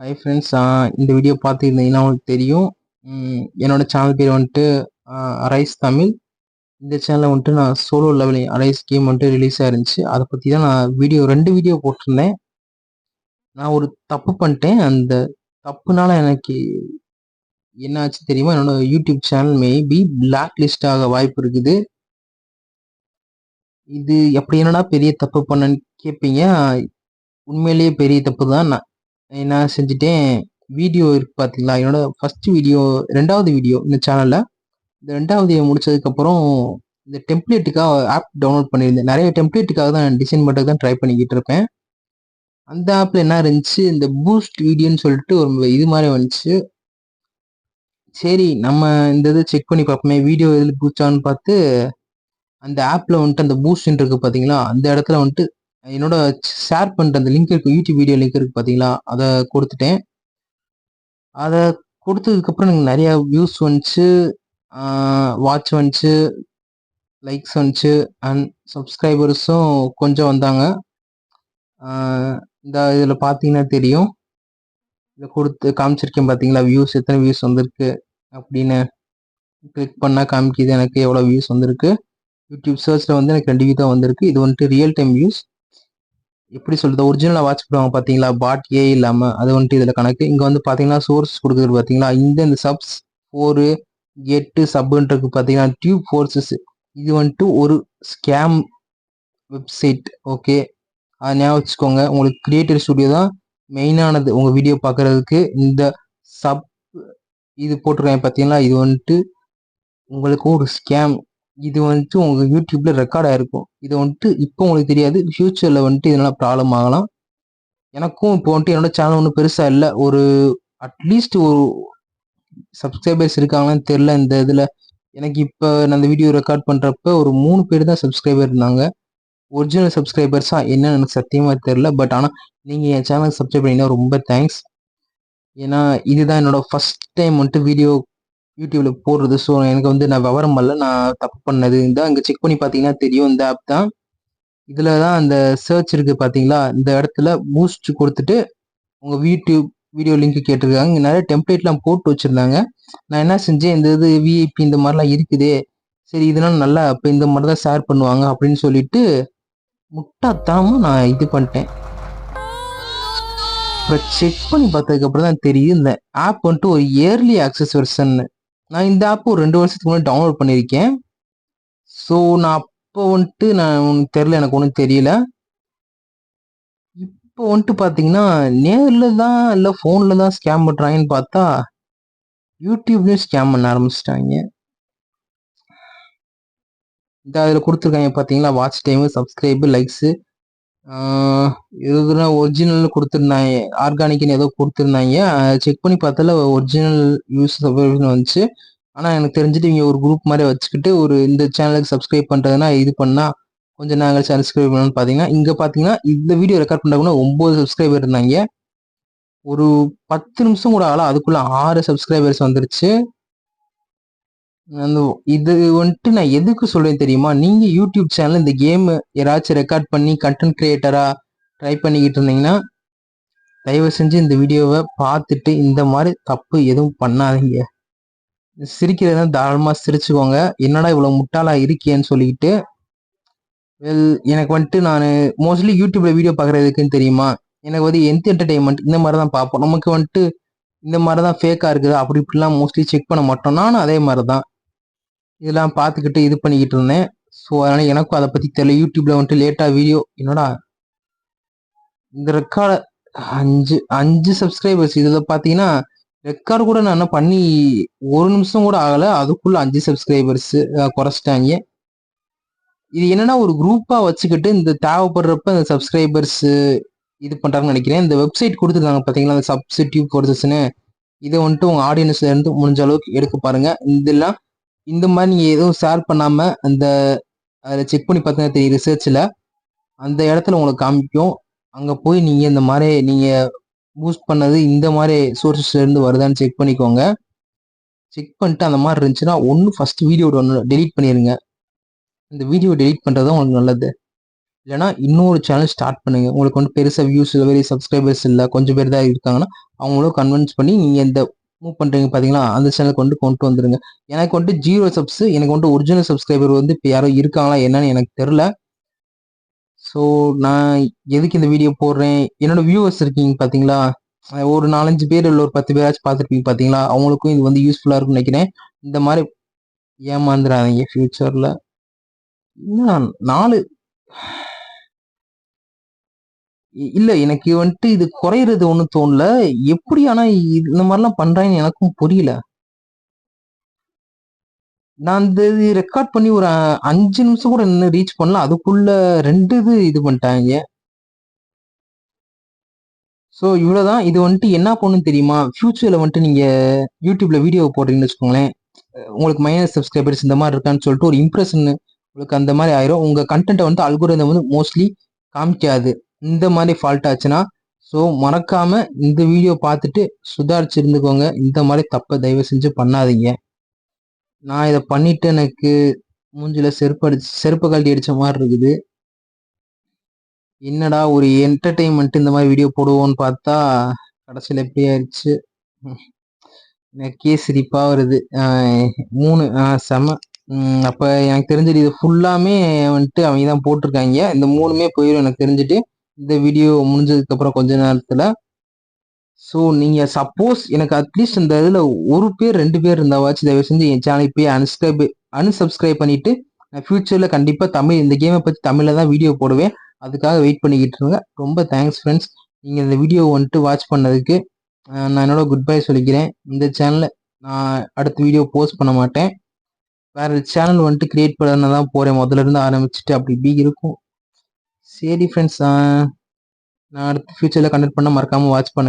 Hi friends, இந்த video பார்த்துருந்தீங்கன்னா உங்களுக்கு தெரியும். என்னோட சேனல் பேர் வந்துட்டு அரைஸ் தமிழ். இந்த சேனலில் வந்துட்டு நான் சோலோ லெவலிங் அரைஸ் கேம் வந்துட்டு ரிலீஸ் ஆயிருந்துச்சு. அதை பற்றி தான் நான் ரெண்டு வீடியோ போட்டிருந்தேன். நான் ஒரு தப்பு பண்ணிட்டேன். அந்த தப்புனால எனக்கு என்ன ஆச்சு தெரியுமா? என்னோட YouTube channel maybe blacklist ஆக வாய்ப்பு இருக்குது. இது எப்படி என்னடா பெரிய தப்பு பண்ணேன்னு கேட்பீங்க. உண்மையிலேயே பெரிய தப்பு தான். நான் என்ன செஞ்சுட்டேன், வீடியோ இருக்கு பார்த்தீங்களா, என்னோட ஃபர்ஸ்ட் வீடியோ, ரெண்டாவது வீடியோ இந்த சேனலில். இந்த ரெண்டாவது முடிச்சதுக்கப்புறம் இந்த டெம்ப்ளேட்டுக்காக ஆப் டவுன்லோட் பண்ணியிருந்தேன். நிறைய டெம்ப்ளேட்டுக்காக தான் டிசைன் பண்ணுறது தான் ட்ரை பண்ணிக்கிட்டு இருப்பேன். அந்த ஆப்பில் என்ன இருந்துச்சு, இந்த பூஸ்ட் வீடியோன்னு சொல்லிட்டு ஒரு இது மாதிரி வந்துச்சு. சரி, நம்ம இந்த இது செக் பண்ணி பார்ப்போமே, வீடியோ எதில் பூச்சான்னு பார்த்து அந்த ஆப்பில் வந்துட்டு அந்த பூஸ்ட்ன்னு இருக்குது பார்த்தீங்களா, அந்த இடத்துல வந்துட்டு என்னோட ஷேர் பண்ணுற அந்த லிங்க் இருக்குது, யூடியூப் வீடியோ லிங்க் இருக்குது பார்த்தீங்களா, அதை கொடுத்துட்டேன். அதை கொடுத்ததுக்கப்புறம் எனக்கு நிறையா வியூஸ் வந்துச்சு, வாட்ச் வந்துச்சு, லைக்ஸ் வந்துச்சு, அண்ட் சப்ஸ்கிரைபர்ஸும் கொஞ்சம் வந்தாங்க. இந்த இதில் பார்த்தீங்கன்னா தெரியும், இதை கொடுத்து காமிச்சிருக்கேன் பார்த்தீங்களா, வியூஸ் எத்தனை வியூஸ் வந்திருக்கு அப்படின்னு. கிளிக் பண்ணால் காமிக்குது எனக்கு எவ்வளோ வியூஸ் வந்திருக்கு. யூடியூப் சர்ச்சில் வந்து எனக்கு 2 வியூ தான் வந்திருக்கு. இது வந்துட்டு ரியல் டைம் வியூஸ். எப்படி சொல்கிறது, ஒரிஜினலாக வாட்ச் பண்ணுவாங்க பார்த்தீங்களா, பாட் ஏ இல்லாமல், அது வந்துட்டு இதில் கணக்கு. இங்கே வந்து பார்த்தீங்கன்னா சோர்ஸ் கொடுக்குறது பார்த்தீங்களா, இந்த சப்ஸ் 4 8 சப்புன்றது பார்த்தீங்கன்னா டியூப் ஃபோர்ஸஸ். இது வந்துட்டு ஒரு ஸ்கேம் வெப்சைட். ஓகே, அதை ஞாபகம் வச்சுக்கோங்க. உங்களுக்கு கிரியேட்டர் ஸ்டுடியோ தான் மெயினானது உங்கள் வீடியோ பார்க்குறதுக்கு. இந்த சப் இது போட்டிருக்காங்க பார்த்தீங்களா, இது வந்துட்டு உங்களுக்கு ஒரு ஸ்கேம். இது வந்துட்டு உங்கள் யூடியூப்பில் ரெக்கார்ட் ஆகிருக்கும். இது வந்துட்டு இப்போ உங்களுக்கு தெரியாது, ஃப்யூச்சரில் வந்துட்டு இதனால் ப்ராப்ளம் ஆகலாம். எனக்கும் இப்போ வந்துட்டு என்னோட சேனல் ஒன்றும் பெருசாக இல்லை, ஒரு அட்லீஸ்ட் ஒரு சப்ஸ்கிரைபர்ஸ் இருக்காங்களான்னு தெரில இந்த இதில். எனக்கு இப்போ நான் இந்த வீடியோ ரெக்கார்ட் பண்ணுறப்ப ஒரு 3 பேர் தான் சப்ஸ்கிரைபர் இருந்தாங்க. ஒரிஜினல் சப்ஸ்கிரைபர்ஸா என்னன்னு எனக்கு சத்தியமாக தெரில. பட் ஆனால் நீங்கள் என் சேனலுக்கு சப்ஸ்கிரைப் பண்ணிங்கன்னா ரொம்ப தேங்க்ஸ். ஏன்னா இதுதான் என்னோட ஃபர்ஸ்ட் டைம் வந்துட்டு வீடியோ யூடியூப்ல போடுறது. ஸோ எனக்கு வந்து நான் விவரம் பண்ணல, நான் தப்பு பண்ணது. இந்த இங்கே செக் பண்ணி பார்த்தீங்கன்னா தெரியும், இந்த ஆப் தான். இதில் தான் அந்த சர்ச் இருக்குது பார்த்தீங்களா, இந்த இடத்துல பூஸ்ட் கொடுத்துட்டு உங்கள் வீடியோ லிங்க் கேட்டிருக்காங்க. இங்கே நிறைய டெம்ப்ளேட்லாம் போட்டு வச்சுருந்தாங்க. நான் என்ன செஞ்சேன், இந்த இது விஐபி இந்த மாதிரிலாம் இருக்குதே, சரி இதெல்லாம் நல்லா இப்போ இந்த மாதிரி தான் ஷேர் பண்ணுவாங்க அப்படின்னு சொல்லிட்டு முட்டாத்தனமாக நான் இது பண்ணிட்டேன். அப்புறம் செக் பண்ணி பார்த்ததுக்கப்புறம் தான் தெரியுது, இந்த ஆப் வந்துட்டு ஒரு இயர்லி ஆக்சஸ் வெர்ஷன். நான் இந்த ஆப் ஒரு 2 வருஷத்துக்கு முன்னாடி டவுன்லோட் பண்ணியிருக்கேன். ஸோ நான் அப்போ வந்துட்டு உனக்கு தெரில, எனக்கு ஒன்றும் தெரியல. இப்போ வந்துட்டு பார்த்தீங்கன்னா நேரில் தான் இல்லை ஃபோனில் தான் ஸ்கேம் பண்ணுறாங்கன்னு பார்த்தா யூடியூப்லேயும் ஸ்கேம் பண்ண ஆரம்பிச்சிட்டாங்க. இந்த அதில் கொடுத்துருக்காங்க பார்த்தீங்களா, வாட்ச் டைமு, சப்ஸ்கிரைபு, லைக்ஸு, இதுனா ஒரிஜினல் கொடுத்துருந்தாங்க, ஆர்கானிக்னு ஏதோ கொடுத்துருந்தாங்க. செக் பண்ணி பார்த்தால ஒரிஜினல் யூஸ் வந்துச்சு. ஆனால் எனக்கு தெரிஞ்சுட்டு இவங்க ஒரு குரூப் மாதிரி வச்சுக்கிட்டு ஒரு இந்த சேனலுக்கு சப்ஸ்கிரைப் பண்ணுறதுனா இது பண்ணால் கொஞ்சம் நாங்கள் சப்ஸ்கிரைப் பண்ணணும்னு பார்த்தீங்கன்னா, இங்கே பார்த்தீங்கன்னா இந்த வீடியோ ரெக்கார்ட் பண்ணுறதுக்குன்னா 9 சப்ஸ்கிரைபர் இருந்தாங்க. ஒரு 10 நிமிஷம் கூட ஆகல, அதுக்குள்ளே 6 சப்ஸ்கிரைபர்ஸ் வந்துருச்சு. அந்த இது வந்துட்டு நான் எதுக்கு சொல்றேன் தெரியுமா, நீங்க யூடியூப் சேனல் இந்த கேம் யாராச்சும் ரெக்கார்ட் பண்ணி கண்டென்ட் கிரியேட்டரா ட்ரை பண்ணிக்கிட்டு இருந்தீங்கன்னா தயவு செஞ்சு இந்த வீடியோவை பார்த்துட்டு இந்த மாதிரி தப்பு எதுவும் பண்ணாதீங்க. சிரிக்கிறதா தாராளமா சிரிச்சுக்கோங்க. என்னடா இவ்வளவு முட்டாளா இருக்கேன்னு சொல்லிக்கிட்டு. எனக்கு வந்துட்டு நான் மோஸ்ட்லி யூடியூப்ல வீடியோ பார்க்குறதுக்குன்னு தெரியுமா, எனக்கு வந்து என்டர்டைன்மெண்ட் இந்த மாதிரி தான் பார்ப்போம். நமக்கு வந்துட்டு இந்த மாதிரி தான் ஃபேக்காக இருக்குது அப்படி இப்படிலாம் மோஸ்ட்லி செக் பண்ண மாட்டோம். நானும் அதே மாதிரி தான் இதெல்லாம் பார்த்துக்கிட்டு இது பண்ணிக்கிட்டு இருந்தேன். ஸோ அதனால் எனக்கும் அதை பற்றி தெரியல. யூடியூப்ல வந்துட்டு லேட்டாக வீடியோ என்னடா இந்த ரெக்கார்டு 5 சப்ஸ்கிரைபர்ஸ் இதில் பார்த்தீங்கன்னா ரெக்கார்டு கூட நான் என்ன பண்ணி 1 நிமிஷம் கூட ஆகலை, அதுக்குள்ள 5 சப்ஸ்கிரைபர்ஸ் குறைச்சிட்டாங்க. இது என்னன்னா ஒரு குரூப்பாக வச்சுக்கிட்டு இந்த தேவைப்படுறப்ப இந்த சப்ஸ்கிரைபர்ஸ் இது பண்ணுறாங்கன்னு நினைக்கிறேன். இந்த வெப்சைட் கொடுத்துருக்காங்க பார்த்தீங்களா, அந்த சப்ஸ்டியூட் ஃபோர்ஸஸ்ன்னு, இதை வந்துட்டு உங்கள் ஆடியன்ஸ்ல இருந்து முடிஞ்ச அளவுக்கு எடுக்க பாருங்க. இதெல்லாம் இந்த மாதிரி நீங்கள் எதுவும் ஷேர் பண்ணாமல் அந்த அதில் செக் பண்ணி பார்த்தீங்கன்னா தெரியும், ரிசர்ச்சில் அந்த இடத்துல உங்களுக்கு காமிக்கும். அங்கே போய் நீங்கள் இந்த மாதிரி நீங்கள் பூஸ்ட் பண்ணது இந்த மாதிரி சோர்ஸஸ்லேருந்து வருதான்னு செக் பண்ணிக்கோங்க. செக் பண்ணிட்டு அந்த மாதிரி இருந்துச்சுன்னா ஒன்று ஃபஸ்ட் வீடியோ ஒன்று டெலீட் பண்ணிடுங்க. இந்த வீடியோ டெலீட் பண்ணுறது தான் உங்களுக்கு நல்லது. இல்லைன்னா இன்னொரு சேனல் ஸ்டார்ட் பண்ணுங்க. உங்களுக்கு வந்து பெருசா வியூஸ் இல்ல, பெரிய சப்ஸ்கிரைபர்ஸ் இல்ல, கொஞ்சம் பேர் தான் இருக்காங்கன்னா, அவங்களும் கன்வின்ஸ் பண்ணி நீங்க இந்த மூவ் பண்றீங்க பார்த்தீங்களா, அந்த சேனலுக்கு வந்து கொண்டு வந்துருங்க. எனக்கு வந்துட்டு 0 சப்ஸ். எனக்கு வந்துட்டு ஒரிஜினல் சப்ஸ்கிரைபர் வந்து இப்ப யாரோ இருக்காங்களா என்னன்னு எனக்கு தெரியல. ஸோ நான் எதுக்கு இந்த வீடியோ போடுறேன், என்னோட வியூவர்ஸ் இருக்கீங்க பார்த்தீங்களா, ஒரு 4, 5 பேர் இல்ல ஒரு 10 பேராச்சும் பார்த்துருப்பீங்க பார்த்தீங்களா, அவங்களுக்கும் இது வந்து யூஸ்ஃபுல்லா இருக்கும்னு நினைக்கிறேன். இந்த மாதிரி ஏமாந்துடாதீங்க ஃபியூச்சர்ல. இன்னும் 4 இல்ல எனக்கு வந்துட்டு இது குறையிறது ஒண்ணும் தோணல. எப்படி ஆனா இந்த மாதிரிலாம் பண்றாங்கன்னு எனக்கும் புரியல. நான் இந்த இது ரெக்கார்ட் பண்ணி ஒரு 5 நிமிஷம் கூட இன்னும் ரீச் பண்ணல. அதுக்குள்ள 2 இது பண்ணிட்டாங்க. ஸோ இவ்வளவுதான். இது வந்துட்டு என்ன பண்ணுன்னு தெரியுமா? ஃபியூச்சர்ல வந்துட்டு நீங்க யூடியூப்ல வீடியோ போடுறீங்கன்னு வச்சுக்கோங்களேன். உங்களுக்கு மைனஸ் சப்ஸ்கிரைபர்ஸ் இந்த மாதிரி இருக்கான்னு சொல்லிட்டு ஒரு இம்ப்ரெஷன் உங்களுக்கு அந்த மாதிரி ஆயிரும். உங்க கண்டென்ட்டை வந்து அல்கோரிதம் வந்து மோஸ்ட்லி காமிக்காது. இந்த மாதிரி ஃபால்ட் ஆச்சுன்னா, ஸோ மறக்காம இந்த வீடியோ பார்த்துட்டு சுதாரிச்சு இருந்துக்கோங்க. இந்த மாதிரி தப்பை தயவு செஞ்சு பண்ணாதீங்க. நான் இதை பண்ணிட்டு எனக்கு மூஞ்சில செருப்பு கழட்டி அடிச்ச மாதிரி இருக்குது. என்னடா ஒரு என்டர்டெயின்மெண்ட் இந்த மாதிரி வீடியோ போடுவோம்னு பார்த்தா கடைசியில் எப்படி ஆயிடுச்சு. எனக்கே சிரிப்பா வருது. 3 செம. அப்ப எனக்கு தெரிஞ்சது இது ஃபுல்லாமே வந்துட்டு அவங்க தான் போட்டிருக்காங்க. இந்த 3மே போயிடும் எனக்கு தெரிஞ்சுட்டு. இந்த வீடியோ முடிஞ்சதுக்கு அப்புறம் கொஞ்ச நேரத்துல. ஸோ நீங்க சப்போஸ் எனக்கு அட்லீஸ்ட் இந்த இதுல 1 பேர் 2 பேர் இருந்தாவாச்சும் தயவு செஞ்சு என் சேனல் இப்பயே அன்சப்ஸ்கிரைப் பண்ணிட்டு, ஃபியூச்சர்ல கண்டிப்பா தமிழ் இந்த கேமை பத்தி தமிழ்ல தான் வீடியோ போடுவேன். அதுக்காக வெயிட் பண்ணிக்கிட்டு இருங்க. ரொம்ப தேங்க்ஸ் ஃப்ரெண்ட்ஸ். நீங்க இந்த வீடியோ வந்துட்டு வாட்ச் பண்ணதுக்கு. நான் என்னோட குட் பை சொல்லிக்கிறேன். இந்த சேனல்ல நான் அடுத்த வீடியோ போஸ்ட் பண்ண மாட்டேன். வேற சேனல் வந்துட்டு கிரியேட் பண்ண தான் போறேன். முதல்ல இருந்து ஆரம்பிச்சுட்டு அப்படி இப்படி இருக்கும். சரி ஃப்ரெண்ட்ஸ், நான் அடுத்த ஃபியூச்சர்ல கண்டக்ட் பண்ண மறக்காம வாட்ச் பண்ணுங்க.